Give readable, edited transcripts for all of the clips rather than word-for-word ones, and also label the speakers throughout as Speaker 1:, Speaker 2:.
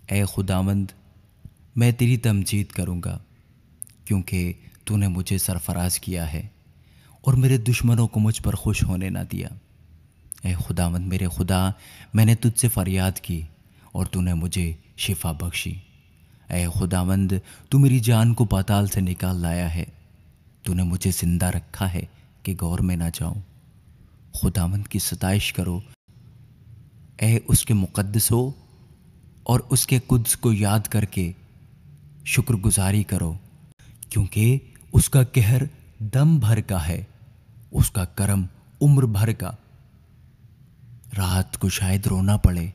Speaker 1: ए खुदावंद, मैं तेरी तमजीद करूँगा क्योंकि तूने मुझे सरफराज किया है और मेरे दुश्मनों को मुझ पर खुश होने ना दिया। ए खुदावंद मेरे खुदा, मैंने तुझसे फरियाद की और तूने मुझे शिफा बख्शी। ए खुदावंद, तू मेरी जान को पाताल से निकाल लाया है। तूने मुझे जिंदा रखा है कि गौर में ना जाऊं। खुदावंद की सताइश करो, ए उसके मुक़द्दसों, और उसके कुद्स को याद करके शुक्रगुजारी करो, क्योंकि उसका कहर दम भर का है, उसका करम उम्र भर का। रात को शायद रोना पड़े,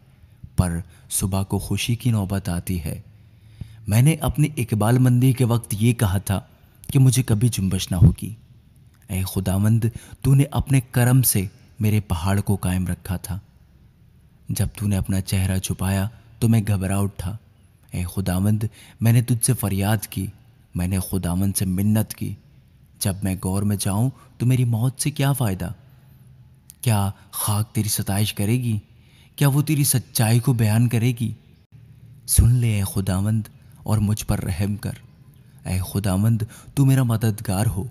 Speaker 1: पर सुबह को खुशी की नौबत आती है। मैंने अपनी इकबालमंदी के वक्त ये कहा था कि मुझे कभी जुम्बश ना होगी। ऐ खुदावंद, तूने अपने करम से मेरे पहाड़ को कायम रखा था। जब तूने अपना चेहरा छुपाया तो मैं घबरा उठा। ऐ खुदावंद, मैंने तुझसे फरियाद की, मैंने खुदावंद से मिन्नत की। जब मैं गौर में जाऊं तो मेरी मौत से क्या फ़ायदा? क्या खाक तेरी सताइश करेगी? क्या वो तेरी सच्चाई को बयान करेगी? सुन ले ए खुदावंद और मुझ पर रहम कर। ए खुदावंद, तू मेरा मददगार हो।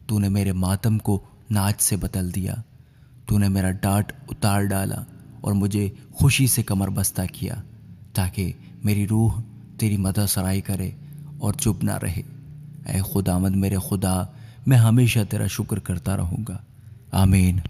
Speaker 1: तूने मेरे मातम को नाच से बदल दिया। तूने मेरा डांट उतार डाला और मुझे खुशी से कमर बस्ता किया, ताकि मेरी रूह तेरी मदद सराई करे और चुप ना रहे। ए खुदावंद मेरे खुदा, मैं हमेशा तेरा शुक्र करता रहूँगा। आमीन।